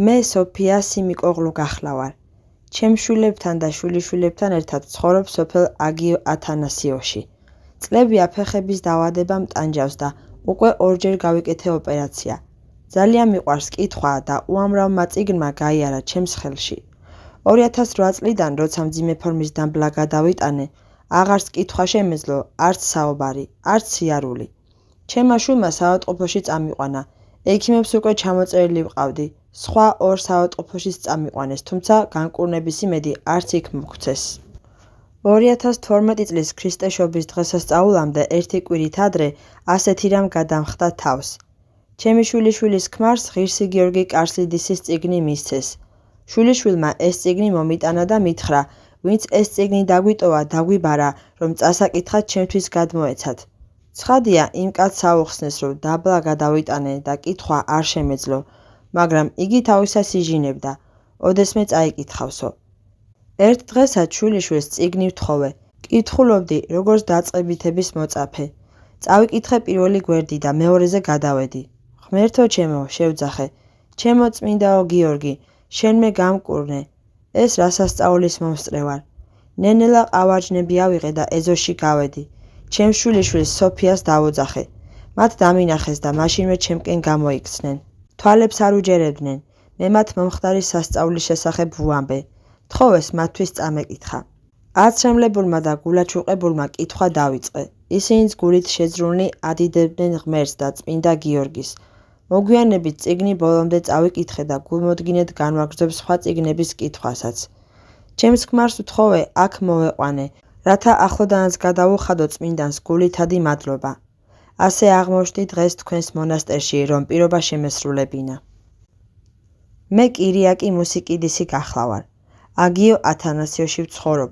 მე სოფია სიმიკოღლუ გახლავარ. ჩემ შვილებთან და შვილიშვილებთან ერთად ცხოვრობ სოფელ აგიო ათანასიოში. წლები აფეხების დაავადებამ ტანჯავს და უკვე ორჯერ გავიკეთე ოპერაცია. ძალიან მიყვარს კითხვა და უამრავმა წიგნმა გაიარა ჩემს ხელში. 2008 წლიდან, როცა მძიმე ფორმის დამბლა გადავიტანე, აღარც კითხვა შემეძლო, არც საუბარი, არც სიარული. ჩემმა შვილმა საავადმყოფოში წამიყვანა. ექიმებს უკვე ჩამოწერილი ვყავდი. სხვა ორ საავადმყოფოშიც წამიყვანეს, თუმცა განკურნების იმედი არც იქ მოგცეს. 2012 წლის ქრისტეშობის დღესასწაულამდე ერთი კვირით ადრე ასეთი რამ გადამხდა თავს. ჩემი შვილიშვილის ქმარს ღირსი გიორგი კარსლიდისის წიგნი მისცეს. შვილიშვილმა ეს წიგნი მომიტანა და მითხრა, ვინც ეს წიგნი დაგვიტოვა, დაგვიბარა, რომ წასაკითხად ჩემთვის გადმოეცათ. ცხადია, იმ კაცს აუხსნეს, რომ დაბლა გადავიტანე და კითხვა არ შემეძლო, მაგრამ იგი თავისას იჟინებდა. ოდესმე წაიკითხავსო. ერთ დღესაც შვილიშვილს წიგნი ვთხოვე. კითხულობდი, როგორც დაწყებითების მოწაფე. წავიკითხე პირველი გვერდი და მეორეზე გადავედი. ღმერთო ჩემო, შევძახე. ჩემო წმინდაო გიორგი, შენ მე გამკურნე. ეს რასასწაულის მომსწრე ვარ. ნენელა ყავარჯნები ავიღე და ეზოში გავედი. ჩემ შვილიშვილს სოფიას დავოძახე. მათ დამინახეს და მაშინვე ჩემკენ გამოიქცნენ. თვალებს არ უჯერებდნენ. მე მათ მომხდარი სასწაულის შესახებ ვუამბე. თხოვეს მათთვის წამეკითხა. აცრემლებულმა და გულაჩუყებულმა კითხვა დავიწყე. ისინიც გულით შეძრულნი ადიდებდნენ ღმერთს და წმინდა გიორგის. მოგვიანებით წიგნი ბოლომდე წავიკითხე და გულმოდგინედ განვაგრძობ სხვა წიგნების კითხვასაც. ჩემს ქმარს ვთხოვე აქ მოვეყვანე, რათა ახლოდანაც გადავუხადო წმინდანს გულითადი მადლობა. ასე აღმოჩნდი დღეს თქვენს მონასტერში, რომ პირობა შემესრულებინა. მე კირიაკი მუსიკიდისი გახლავარ. აგიო ათანასიოში ვცხოვრობ.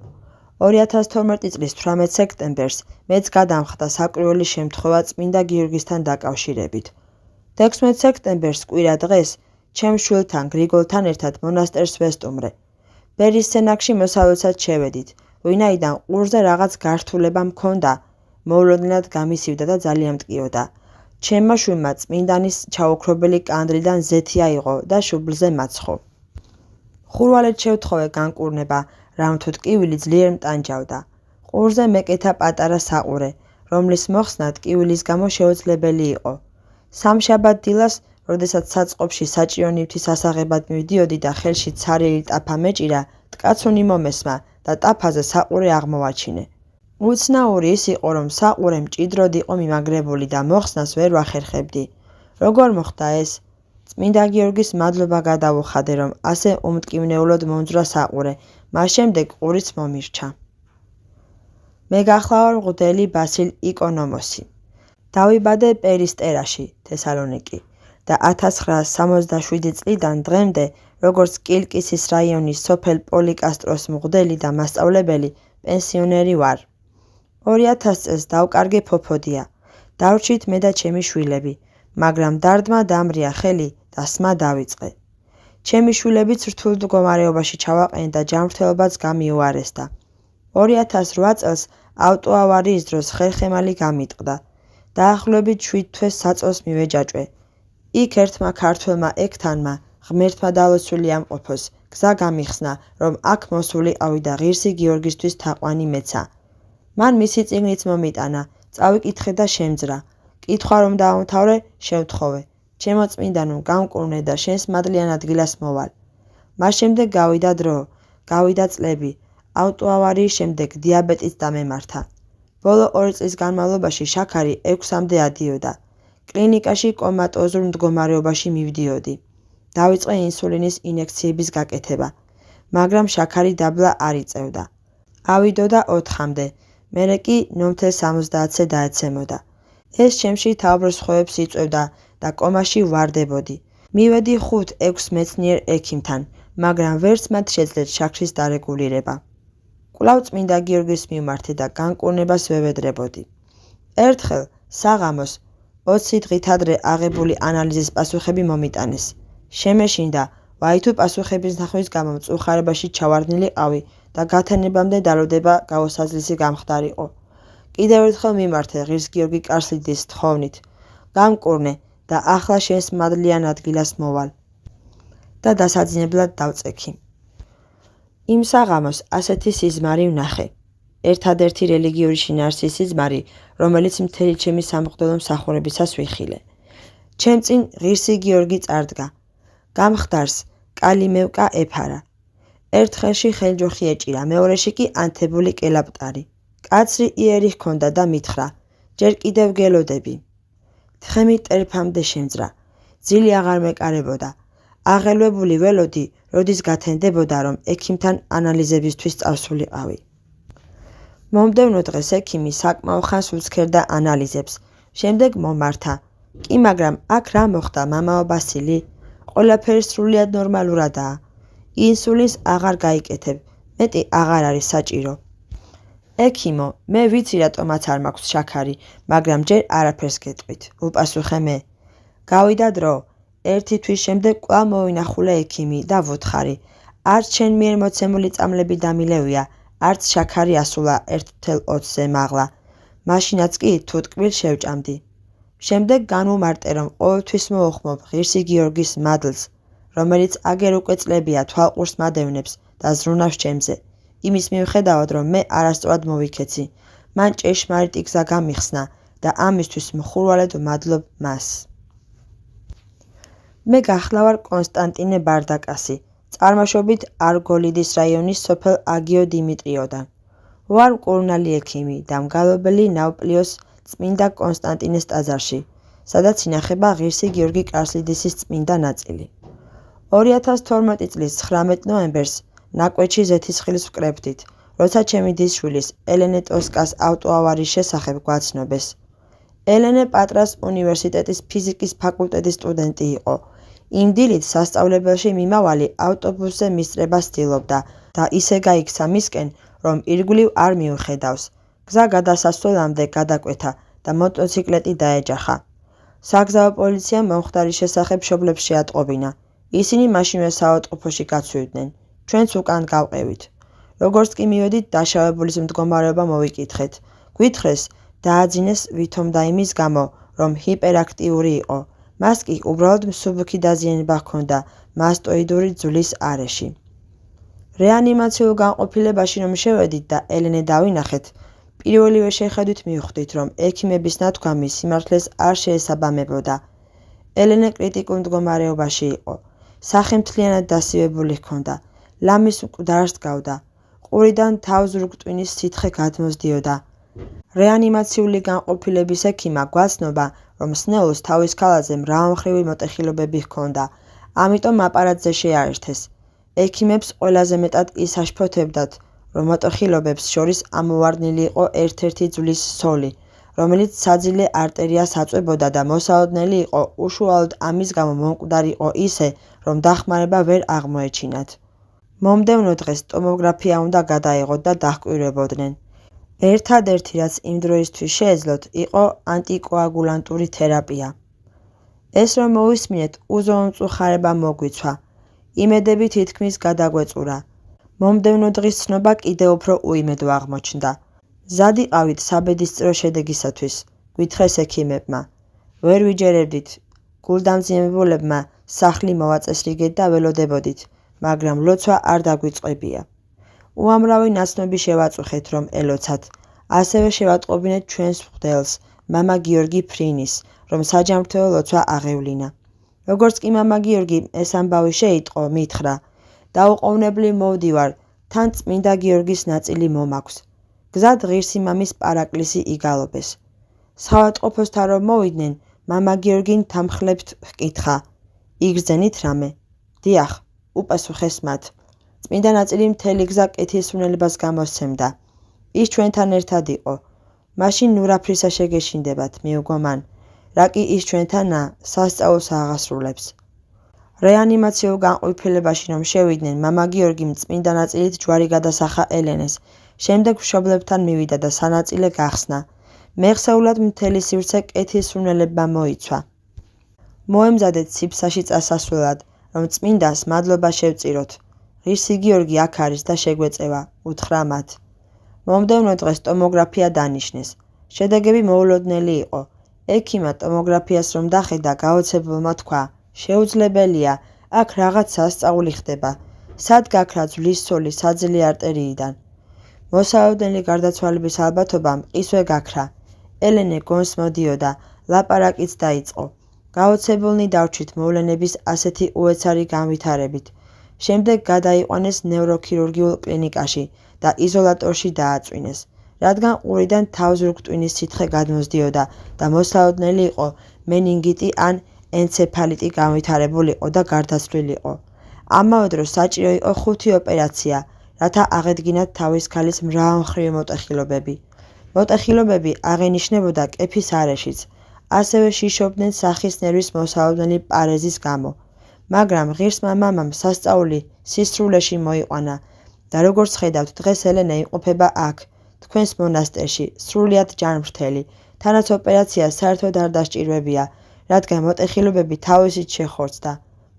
2012 წლის 18 სექტემბერს მეც გადამხდა საკვირველი შემთხვევა წმინდა გიორგისთან დაკავშირებით. 16 სექტემბერს კვირა დღეს ჩემ შვილთან გრიგოლთან ერთად მონასტერს ვესტუმრე. ბერის სენაკში მოსავლოცად შევედით, ვინაიდან ყურზე რაღაც გართულება მქონდა, მოულოდნელად გამისივდა და ძალიან მტკიოდა. ჩემმა შვილმა წმინდანის ჩაუქრობელი კანდრიდან ზეთი აიღო და შუბლზე მაცხო. ხურვალეთ შევთხოვე განკურნება, რამთუ ტკივილი ძლიერ მტანჯავდა. ყურზე მეკეთა პატარა საყურე, რომლის მოხსნა ტკივილის გამო შეუძლებელი იყო. სამშაბათ დილას, როდესაც საწყობში საჭირო ნივთის ასაღებად მივდიოდი და ხელში ცარიელი ტაფა მეჭირა, ტკაცუნი მომესმა და ტაფაზე საყურე აღმოვაჩინე. უცნაური ის იყო, რომ საყურე მჭიდროდ იყო მიმაგრებული და მოხსნას ვერ ვახერხებდი. როგორ მოხდა ეს? წმინდა გიორგის მადლობა გადავუხადე, რომ ასე უმტკივნეულოდ მომძვრა საყურე, მას შემდეგ ყურიც მომირჩა. მე გახლავარ მღვდელი ბასილ იკონომოსი. დავიბადე პერისტერაში, თესალონიკი და 1967 წლიდან დღემდე, როგორც კილკისის რაიონის სოფელ პოლიკასტროს მღვდელი და მასწავლებელი, პენსიონერი ვარ. 2000 წელს დავკარგე ფოფოდია. დავრჩით მე და ჩემი შვილები, მაგრამ დარდმა დამრია ხელი და სმა დავიწყე. ჩემი შვილებიც რთულ მდგომარეობაში ჩავაყენე და ჯანმრთელობაც გამიუარესდა. 2008 წელს ავტოავარიის დროს ხერხემალი გამიტყდა. დაახლოებით 7 თვეს საწოლს მივეჯაჭვე. იქ ერთმა ქართველმა ექთანმა, ღმერთმა დალოცული ამყოფოს, გზა გამიხსნა, რომ აქ მოსულიყავი და ღირსი გიორგისთვის თაყვანი მეცა. მან მისი წიგნიც მომიტანა, წავიკითხე და შემძრა. კითხვა რომ დაამთავრე, შევთხოვე. ჩემო წმინდანო, გამკურნე და შენს მადლიან ადგილას მოვალ. მას შემდეგ გავიდა დრო, გავიდა წლები. ავტოავარიის შემდეგ დიაბეტით დამემართა. ბოლო 2 წლის განმავლობაში შაქარი 6-მდე ადიოდა. კლინიკაში კომატოზურ მდგომარეობაში მივდიოდი. დავიწყე ინსულინის ინექციების გაკეთება, მაგრამ შაქარი დაბლა არ იწევდა. ავიდოდა 4-მდე, მერე კი 0.70-ზე დაეცემოდა. ეს ჩემში თავბროსხვევებს იწვევდა და კომაში ვარდებოდი. მივედი 5-6 მეცნიერ ექიმთან, მაგრამ ვერც მათ შეძლეთ შაქრის დარეგულირება. კვლავ წმინდა გიორგის მიმართე და განკურნებას ვევედრებოდი. ერთხელ საღამოს 20 დღით ადრე აღებული ანალიზის პასუხები მომიტანეს. შემეშინდა, ვაი თუ პასუხების ნახვის გამო მწუხარებაში ჩავარდნილიყავი და გათენებამდე დალოდება გაუსაძლისი გამხდარიყო. კიდევ ერთხელ მიმართე ღირს გიორგი კარსლიდის თხოვნით. გამკურნე და ახლა შენს მადლიან ადგილას მოვალ. და დასაძინებლად დავწექი. იმ საღამოს ასეთი სიზმარი ვნახე. ერთადერთი რელიგიური შინაარსის სიზმარი, რომელიც მთელი ჩემი სამღვდელო მსახურებისას ვიხილე. ჩემ წინ ღირსი გიორგი წარდგა. გამხდარს კალიმევკა ეფარა. ერთ ხელში ხელჯოხი ეჭირა, მეორეში კი ანთებული კელაპტარი. კაცრი იერი ჰქონდა და მითხრა: ჯერ კიდევ გელოდები. თხემი ტერფამდე შემძრა. ძილი აღარ მეკარებოდა. აღელვებული ველოდი, როდის გათენდებოდა, რომ ექიმთან ანალიზებისთვის წავსულიყავი. მომდევნო დღეს ექიმი საკმაო ხანს უცქერდა ანალიზებს. შემდეგ მომართა. კი, მაგრამ აქ რა მოხდა, მამაო ბასილი? ყველაფერი სრულიად ნორმალურადაა. ინსულინს აღარ გაიკეთებ, მეტი აღარ არის საჭირო. ექიმო, მე ვიცი რატომაც არ მაქვს შაქარი, მაგრამ ჯერ არაფერს გეტყვით, უპასუხე მე. გავიდა დრო, ერთი თვის შემდეგ კვლავ მოვინახულე ექიმი და ვუთხარი. არც შენ მიერ მოცემული წამლები დამილევია, არც შაქარი ასულა 1.20-ზე მაღლა. მაშინაც კი თუ ტკბილ შევჭამდი. შემდეგ განვუმარტე, რომ ყოველთვის მოუხმობ ღირსი გიორგის მადლს, რომელიც აგერ უკვე წლებია თვალყურს მადევნებს და ზრუნავს ჩემზე. იმის მიუხედავად, რომ მე არასწორად მოვიქეცი, მან ჭეშმარიტი გზა გამიხსნა და ამისთვის მხურვალედ ვმადლობ მას. მე გახლავარ კონსტანტინე ბარდაკასი, წარმოშობით არგოლიდის რაიონის სოფელ აგიო დიმიტრიოდან. ვარ მკურნალი ექიმი და მგალობელი ნავპლიოს წმინდა კონსტანტინეს ტაძარში, სადაც ინახება ღირსი გიორგი კარსლიდისის წმინდა ნაწილი. 2012 წლის 19 ნოემბერს ნაკვეთში ზეთისხილის ვკრებდით, როცა ჩემი დისშვილის ელენე ტოსკას ავტოავარიის შესახებ გვაცნობეს. ელენე პატრას უნივერსიტეტის ფიზიკის ფაკულტეტის სტუდენტი იყო. იმ დილით სასწავლებელში მიმავალი ავტობუსზე მისწრებას ცდილობდა და ისე გაიქცა მისკენ, რომ ირგვლივ არ მიუხედავს. გზა გადასასვლელამდე გადაკვეთა და მოტოციკლეტი დაეჯახა. საგზაო პოლიციამ მომხდარის შესახებ მშობლებს შეატყობინა. ისინი მაშინვე საავადმყოფოში გაცვლიდნენ. ჩვენც უკან გავყევით. როგორც კი მივედით, დაშავებულის მდგომარეობა მოვიკითხეთ. გვითხრეს, დააძინეს ვითომდა იმის გამო, რომ ჰიპერაქტიური იყო. მას კი უბრალოდ მსუბუქი დაზიანება ჰქონდა მასტოიდური ძვლის არეში. რეანიმაციულ განყოფილებაში რომ შევედით და ელენე დავინახეთ, პირველივე შეხედვით მივხვდით, რომ ექიმების ნათქვამი სიმართლეს არ შეესაბამებოდა. ელენე კრიტიკულ მდგომარეობაში იყო. სახე მთლიანად დასივებული ჰქონდა. ლამის მკვდარს დგავდა. ყურიდან თავზურგტვინის სითხე გადმოსდიოდა. რეანიმაციული განყოფილების ექიმა გვაცნობა, რომ სნეულს თავის ქალაზე მრავალმხრივი მოტეხილობები ჰქონდა, ამიტომ აპარატზე შეაერთეს. ექიმებს ყველაზე მეტად ის აშფოთებდათ, რომ მოტეხილობებს შორის ამოვარდნილი იყო ერთ-ერთი ძვლის სოლი, რომელიც საძილე არტერიას აწვებოდა და მოსაოდნელი იყო უშუალოდ ამის გამო მომკვდარიყო ისე, რომ დახმარება ვერ აღმოეჩინათ. მომდევნო დღეს ტომოგრაფია უნდა გადაეღოთ და დაჰკვირვებოდნენ. ერთადერთი, რაც იმ დროისთვის შეეძლოთ, იყო ანტიკოაგულანტური თერაპია. ეს რომ მოვისმინეთ, უზომწუხარება მოგვიცვა. იმედები თითქმის გადაგვეწურა. მომდევნო დღის ცნობა კიდევ უფრო უიმედო აღმოჩნდა. მზადიყავით საბედისწერო შედეგისათვის, გვითხრეს ექიმებმა. ვერ ვიჯერებდით, გულდამძიმებულებმა სახლი მოვაწესრიგეთ და ველოდებოდით, მაგრამ ლოცვა არ დაგვიწყებია. უამრავი ნაცნობი შევაწუხეთ, რომ ელოცათ. ასევე შევატყობინეთ ჩვენს მღვდელს, მამა გიორგი ფრინის, რომ საჯანმრთელო ლოცვა აღევლინა. როგორც კი მამა გიორგი ეს ამბავი შეიტყო, მითხრა: დაუყოვნებლივ მოვდივარ, თან წმინდა გიორგის ნაწილი მომაქვს. გზად ღირსი მამის პარაკლისი იგალობეს. საავადმყოფოსთან რომ მოვიდნენ, მამა გიორგიმ თამხლებთ ჰკითხა: იგრძენით რამე? დიახ, უპასუხეს მათ. წმინდა ნაწილი მთელი გზა კეთილსურნელებას გამოსცემდა. ის ჩვენთან ერთად იყო. მაშინ ნურაფრისა შეგეშინდებათ, მიუგო მან. რა კი ის ჩვენთანა, სასწაულს აღასრულებს. რეანიმაციულ განყოფილებაში რომ შევიდნენ, მამა გიორგიმ წმინდა ნაწილით ჯვარი გადასახა ელენეს. შემდეგ მშობლებთან მივიდა და სანაწილე გახსნა. მეხსეულად მთელი სივრცე კეთილსურნელებმა მოიცვა. მოემზადეთ სიფსაში წასასვლელად, რომ წმინდას მადლობა შევწიროთ. ღირსი გიორგი აქ არის და შეგვეწევა, უთხრა მათ. მომდევნო დღეს ტომოგრაფია დანიშნეს. შედეგები მოულოდნელი იყო. ექიმა ტომოგრაფიას რომ დახედა, გაოცებულმა თქვა: შეუძლებელია, აქ რაღაც სასწაული ხდება. სად გაქრა ძვლის სული საძილე არტერიიდან. მოსალოდნელი გარდაცვალების ალბათობა მყისვე გაქრა. ელენე გონს მოდიოდა, ლაპარაკიც დაიწყო. გაოცებულნი დარჩით მოვლენების ასეთი უეცარი განვითარებით. შემდეგ გადაიყვანეს ნევროქირურგიულ კლინიკაში და იზოლატორში დააწვინეს, რადგან ყურიდან თავზურგტვინის სითხე გადმოსდიოდა და მოსალოდნელი იყო მენინგიტი ან ენცეფალიტი განვითარებულიყო და გარდაცვლილიყო. ამავე დროს საჭირო იყო 5 ოპერაცია, რათა აღედგინათ თავის ქალის მრავალმხრივი მოტეხილობები. მოტეხილობები აღენიშნებოდა კეფის არეშიც, ასევე შიშობდნენ სახის ნერვის მოსალოდნელი პარეზის გამო. მაგრამ ღირსმა მამამ სასწაული სისრულეში მოიყვანა და როგორც ხედავთ, დღეს ელენე იმყოფება აქ, თქვენს მონასტერში, სრულიად ჯანმრთელი, თანაც ოპერაცია საერთოდ არ დასჭირვებია, რადგან მოტეხილობები თავისით შეხორცდა.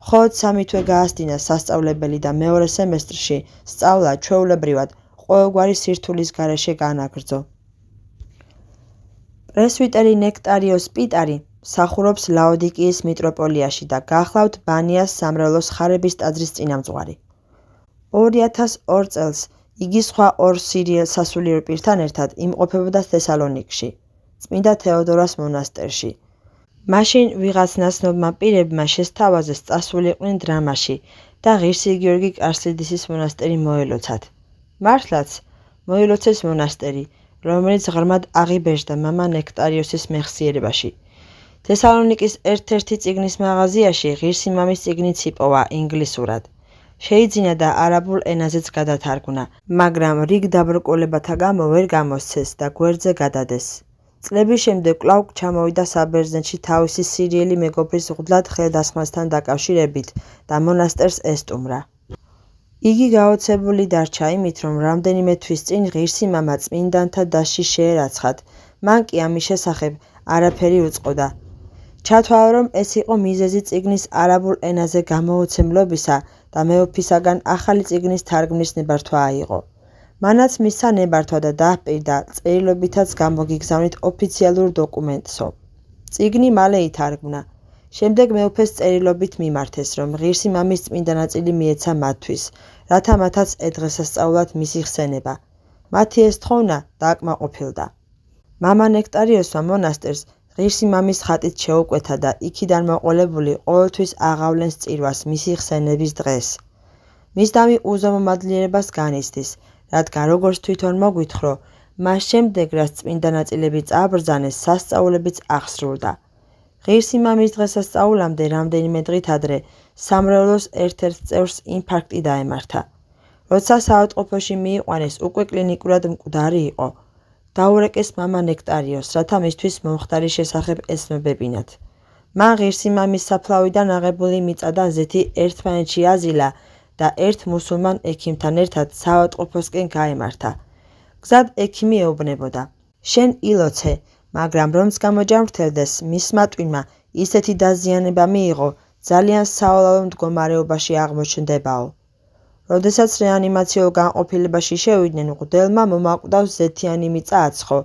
მხოლოდ 3 თვე გაასდინა სასწავლებელი და მეორე სემესტრში სწავლა ჩვეულებრივად ყოველგვარი სირთულის გარეშე განაგრძო. პრესვიტერი ნექტარიოს პიტარი მსახურობს ლაოდიკიის მიტროპოლიაში და გახლავთ ბანიას სამრევლოს ხარების ტაძრის წინამძღვარი. 2002 წელს იგი სხვა 2 სირიელ სასულიერო პირთან ერთად იმყოფებოდა თესალონიკში, წმინდა თეოდორას მონასტერში. მაშინ ვიღაც ნაცნობმა პირებმა შესთავაზეს წასულიყვნენ დრამაში და ღირსი გიორგი კარსლიდისის მონასტერი მოელოცათ. მართლაც მოელოცეს მონასტერი, რომელიც ღრმად აღიბეჭდა მამა ნექტარიოსის მეხსიერებაში. თესალონიკის ერთ-ერთი წიგნის მაღაზიაში ღირსი მამის წიგნიც იპოვა ინგლისურად. შეიძინა და არაბულ ენაზეც გადათარგმნა, მაგრამ რიგ დაბრკოლებათა გამო ვერ გამოსცეს და გვერდზე გადადეს. წლების შემდეგ კვლავ ჩამოვიდა საბერძნეთში თავისი სირიელი მეგობრის მღვდლად ხელდასხმასთან დაკავშირებით და მონასტერს ესტუმრა. იგი გაოცებული დარჩა იმით, რომ რამდენიმე თვის წინ ღირსი მამა წმინდანთა დასში შეერაცხათ, მან კი ამის შესახებ არაფერი უწყოდა. ჩათვალა, რომ ეს იყო მიზეზი წიგნის არაბულ ენაზე გამოუცემლობისა და მეუფისაგან ახალი წიგნის თარგმნის ნებართვა აიღო. მანაც მისცა ნებართვა და დაჰპირდა წერილობითაც გამოგიგზავნით ოფიციალურ დოკუმენტსო. წიგნი მალე ითარგმნა. შემდეგ მეუფეს წერილობით მიმართეს, რომ ღირსი მამის წმინდა ნაწილი მიეცა მათთვის, რათა მათაც ედღესასწაულად მისი ხსენება. მათი ეს თხოვნა დააკმაყოფილდა. მამა ნექტარიოსმა მონასტერს ღირსი მამის ხატით შეუკვეთა და იქიდან მოყოლებული ყოველთვის აღავლენს წირვას მისი ხსენების დღეს. მისდამი უზომომადლიერებას განიცდის, რადგან როგორც თვითონ მოგვითხრო, მას შემდეგ, რაც წმინდა ნაწილები წააბრძანეს, სასწაულებიც აღსრულდა. ღირსი მამის დღესასწაულამდე რამდენიმე დღით ადრე სამრევლოს ერთ-ერთ წევრს ინფარქტი დაემართა. როცა საავადმყოფოში მიიყვანეს, უკვე კლინიკურად მკვდარი იყო. დაურეკეს მამა ნექტარიოს, რათა მისთვის მომხდარის შესახებ ეცნობებინათ. მან ღირსი მამის საფლავიდან აღებული მიწა და ზეთი ერთმანეთში აზილა და ერთ მუსულმან ექიმთან ერთად საავადმყოფოსკენ გაემართა. გზად ექიმი ეუბნებოდა: შენ ილოცე, მაგრამ რომც გამოჯამრთელდეს, მისმა ტვინმა ისეთი დაზიანება მიიღო, ძალიან საოლალო მდგომარეობაში აღმოჩნდებაო. როდესაც რეანიმაციულ განყოფილებაში შევიდნენ, მღვდელმა მომაკვდავს ზეთიანი მიწა აცხო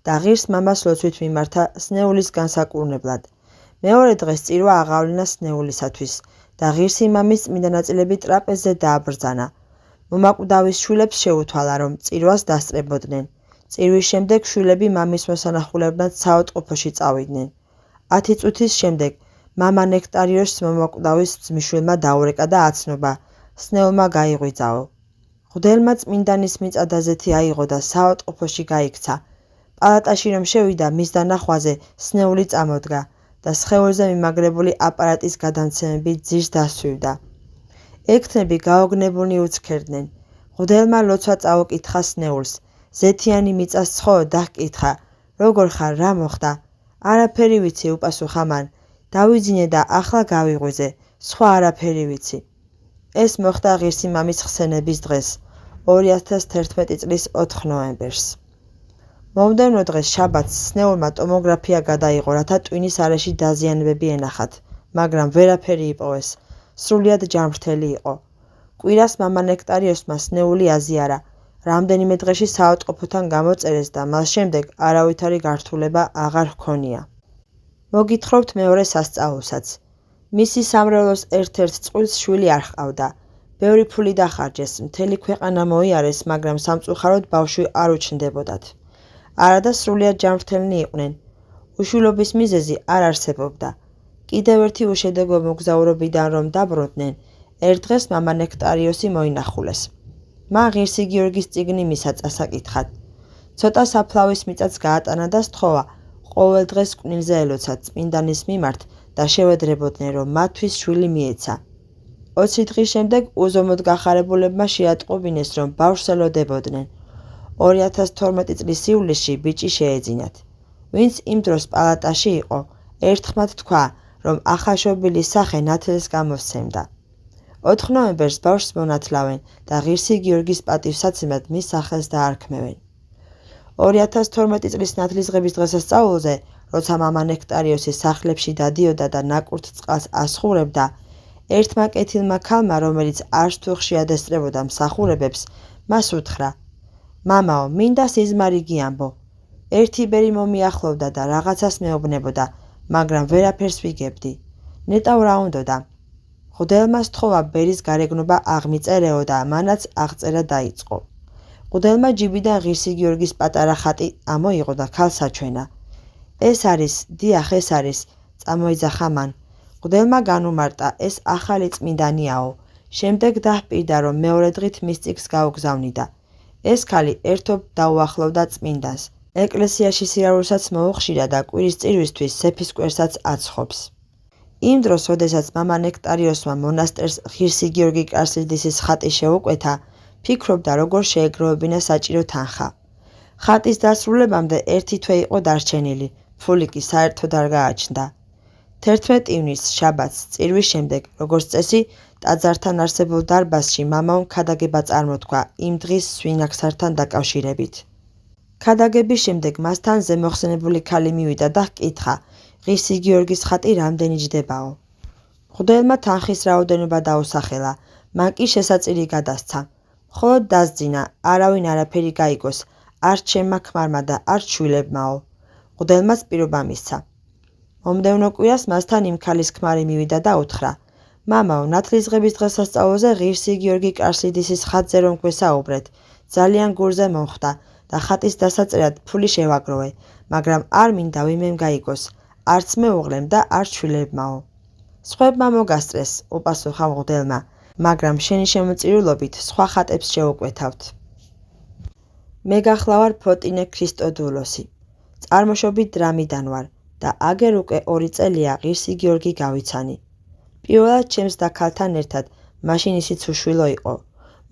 და ღირს მამას ლოცვით მიმართა სნეულის განსაკურნებლად. მეორე დღეს წირვა აღავლინა სნეულისათვის და ღირსი მამის წმინდა ნაწილები ტრაპეზზე დააბრძანა. მომაკვდავის შვილებს შეუთვალა, რომ წირვას დასწრებოდნენ. წირვის შემდეგ შვილები მამის მოსანახულებად საავადმყოფოში წავიდნენ. 10 წუთის შემდეგ მამა ნექტარიოსს მომაკვდავის ძმისშვილმა დაურეკა და აცნობა, სნეულმა გაიღვიძაო. მღვდელმა წმინდანის მიწა და ზეთი აიღო და საავადმყოფოში გაიქცა. პალატაში რომ შევიდა, მის დანახვაზე სნეული წამოდგა და სხეულზე მიმაგრებული აპარატის გადამცემები ძირს დასვივდა. ექთნები გაოგნებულნი უცქერდნენ. მღვდელმა ლოცვა წაუკითხა სნეულს. ზეთიანი მიწას ცხო დაჰკითხა: როგორ ხარ, რა მოხდა? არაფერი ვიცი, უპასუხა მან. დავიძინე და ახლა გავიღვიძე, სხვა არაფერი ვიცი. ეს მოხდა ღირსი მამის ხსენების დღეს, 2011 წლის 4 ნოემბერს. მომდევნო დღეს შაბათს სნეულმა ტომოგრაფია გადაიღო, რათა ტვინის არეში დაზიანებები ენახათ, მაგრამ ვერაფერი იპოვეს, სრულიად ჯანმრთელი იყო. კვირას მამა ნექტარიოსმა სნეული აზიარა, რამდენიმე დღეში საავადმყოფოთან გამოწერეს და მას შემდეგ არავითარი გართულება აღარ ჰქონია. მოგითხრობთ მეორე სასწაულსაც. მისი სამრევლოს ერთ-ერთ წყვილს შვილი არ ჰყავდა. ბევრი ფული დახარჯეს, მთელი ქვეყანა მოიარეს, მაგრამ სამწუხაროდ ბავშვი არ უჩნდებოდათ. არადა სრულიად ჯანმრთელნი იყვნენ. უშვილობის მიზეზი არ არსებობდა. კიდევ ერთი უშედეგო მოგზაურობიდან რომ დაბრუნდნენ, ერთ დღეს მამა ნექტარიოსი მოინახულეს. მან ღირსი გიორგის წიგნი მისცა წასაკითხად. ცოტა საფლავის მიწაც გაატანა და სთხოვა ყოველ დღეს კვნილზე ელოცათ წმინდანის მიმართ და შევედრებოდნენ, რომ მათთვის შვილი მიეცა. 20 დღის შემდეგ უზომოდ გახარებულებმა შეატყობინეს, რომ ბავშვს ელოდებოდნენ. 2012 წლის ივლისში ბიჭი შეეძინათ. ვინც იმ დროს პალატაში იყო, ერთხმად თქვა, რომ ახაშობილი სახე ნათელს გამოსცემდა. 4 ნოემბერს ბავშვს მონათლავენ და ღირსი გიორგის პატივსაცემად მის სახელს დაარქმევენ. 2012 წლის ნათლისღების დღესასწაულზე, როცა მამა ნექტარიოსი სახლებში დადიოდა და ნაკურთ წყალს ასხურებდა, ერთმა კეთილმა ქალმა, რომელიც არც თუ ხშირად ესწრებოდა მსახურებებს, მას უთხრა: მამაო, მინდა სიზმარი გიამბო. ერთი ბერი მომიახლოვდა და რაღაცას მეუბნებოდა, მაგრამ ვერაფერს ვიგებდი. ნეტავ რა უნდოდა. მღვდელმა სთხოვა ბერის გარეგნობა აღმიწერეო და მანაც აღწერა დაიწყო. მღვდელმა ჯიბიდან ღირსი გიორგის პატარა ხატი ამოიღო და ქალს აჩვენა. ეს არის, დიახ, ეს არის, წამოიძახა მან. მღვდელმა განუმარტა, ეს ახალი წმინდანიაო. შემდეგ დაჰპირდა, რომ მეორე დღით მის წიგნს გაუგზავნიდა. ეს ქალი ერთობ დაუახლოვდა წმინდანს. ეკლესიაში სიარულსაც მოუხშირა და კვირის წირვისთვის სეფისკვერსაც აცხობს. იმ დროს, როდესაც მამა ნექტარიოსმა მონასტერს ღირსი გიორგი კარსიდისის ხატი შეუკვეთა, ფიქრობდა, როგორ შეეგროვებინა საჭირო თანხა. ხატის დასრულებამდე 1 თვე იყო დარჩენილი, ფული კი საერთოდ არ გააჩნდა. 11 ივნისს შაბათს წირვის შემდეგ, როგორც წესი, ტაძართან არსებულ დარბაზში მამამ ქადაგება წარმოთქვა იმ დღის სვინაქსართან დაკავშირებით. ქადაგების შემდეგ მასთან ზემოხსენებული ქალი მივიდა და ჰკითხა, ღირსი გიორგის ხატი რამდენი ჯდებაო. მღვდელმა თანხის რაოდენობა დაუსახელა, მან კი შესაწირი გადასცა. მხოლოდ დასძინა, არავინ არაფერი გაიგოს, არც ჩემმა ქმარმა და არც შვილებმაო. მღვდელმაც პირობა მისცა. მომდევნო კვირას მასთან იმ ქალის ქმარი მივიდა და უთხრა: მამაო, ნათლისღების დღესასწაულზე ღირსი გიორგი კარსიდისის ხატზე რომ გვესაუბრეთ, ძალიან გურზე მომხვდა და ხატის დასაწერად ფული შევაგროვე, მაგრამ არ მინდა ვინმემ გაიგოს, არც მეუღლემ და არც შვილებმაო. სხვებმა მოგასწრეს, უპასუხა მღვდელმა, მაგრამ შენი შემოწირულობით სხვა ხატებს შევუკვეთავთ. მე გახლავარ ფოტინე ქრისტოდულოსი. წარმოშობით დრამიდან ვარ და აგერ უკვე 2 წელია ღირსი გიორგი გავიცანი. პირველად ჩემს და ქალთან ერთად, მაშინ ისიც უშვილო იყო.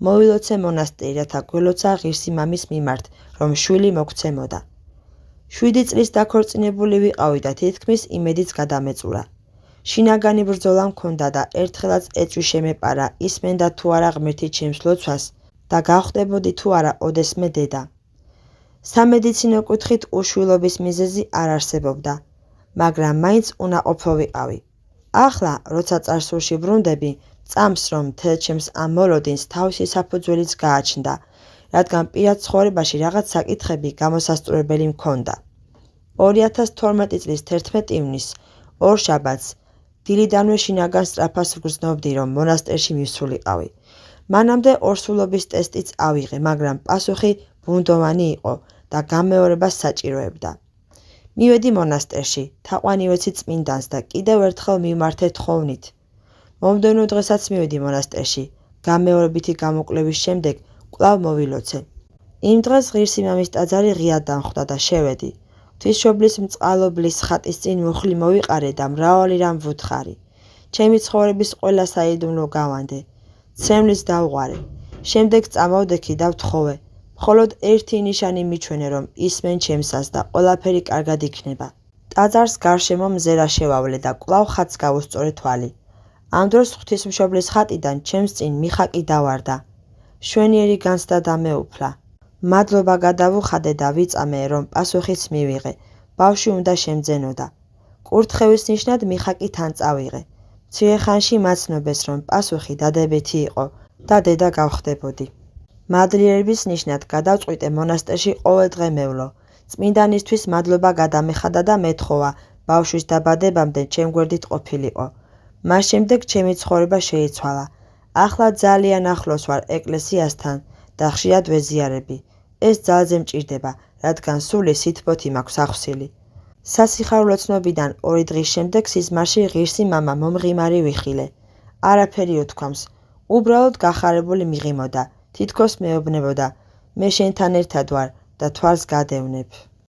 მოვილოცე მონასტერი, რათა გველოცა ღირსი მამის მიმართ, რომ შვილი მოგცემოდა. 7 წლის დაქორწინებული ვიყავი და თითქმის იმედიც გადამეწურა. შინაგანი ბრძოლა მქონდა და ერთხელაც ეწვი შემეპარა, ისმენდა თუ არა ღმერთი ჩემს ლოცვას და გავხდებოდი თუ არა ოდესმე დედა. სამედიცინო კუთხით უშვილობის მიზეზი არ არსებობდა, მაგრამ მაინც უნაყოფო ვიყავი. ახლა, როცა წარსულში ბრუნდები, წამს რომ მთელ ჩემს ამ მოლოდინს თავისი საფუძველიც გააჩნდა, რადგან პირად ცხოვრებაში რაღაც საკითხები გამოსასწორებელი მქონდა. 2012 წლის 11 ივნისს, ორშაბათს, დილიდანვე შინაგან სწრაფას ვგრძნობდი, რომ მონასტერში მივსულიყავი. მანამდე ორსულობის ტესტიც ავიღე, მაგრამ პასუხი ბუნდოვანი იყო და გამეორებას საჭიროებდა. მივედი მონასტერში, თაყვანი ვეცი წმინდანს და კიდევ ერთხელ მივმართე თხოვნით. მომდევნო დღესაც მივედი მონასტერში, გამეორებითი გამოკვლევის შემდეგ კვლავ მოვილოცე. იმ დღეს ღირსი მამის ტაძარი ღიად დამხვდა და შევედი. ღვთისმშობლის მწყალობლის ხატის წინ მუხლი მოვიყარე და მრავალი რამ ვუთხარი. ჩემი ცხოვრების ყველა საიდუმლო გავანდე. ცრემლიც დავღვარე. შემდეგ წამოვდექი და ვთხოვე. მხოლოდ ერთი ნიშანი მიჩვენე, რომ ისმენ ჩემსას და ყველაფერი კარგად იქნება. ტაძარს გარშემო მზერა შევავლე და კვლავ ხატს გავუსწორე თვალი. ამ დროს ღვთისმშობლის ხატიდან ჩემს წინ მიხაკი დავარდა. შვენიერი განცდა და მეუფლა. მადლობა გადავუხადე და ვიწამე, რომ პასუხიც მივიღე. ბავშვი უნდა შემძენოდა. კურთხევის ნიშნად მიხაკი თან წავიღე. მცირე ხანში მაცნობეს, რომ პასუხი დადებითი იყო და დედა გავხდებოდი. მადლიერების ნიშნად გადავწყვიტე მონასტერში ყოველ დღე მევლო. წმინდანისთვის მადლობა გადამეხადა და მეთხოვა, ბავშვის დაბადებამდე ჩემ გვერდით ყოფილიყო. მას შემდეგ ჩემი ცხოვრება შეიცვალა. ახლა ძალიან ახლოს ვარ ეკლესიასთან და ხშირად ვეზიარები. ეს ძალზე მჭირდება, რადგან სული სითბოთი მაქვს ახსილი. სასიხარულო ცნობიდან 2 დღის შემდეგ სიზმარში ღირსი მამა მომღიმარი ვიხილე. არაფერი უთქვამს. უბრალოდ გახარებული მიღიმოდა, თითქოს მეუბნებოდა, მე შენთან ერთად ვარ და თვალს გადევნებ.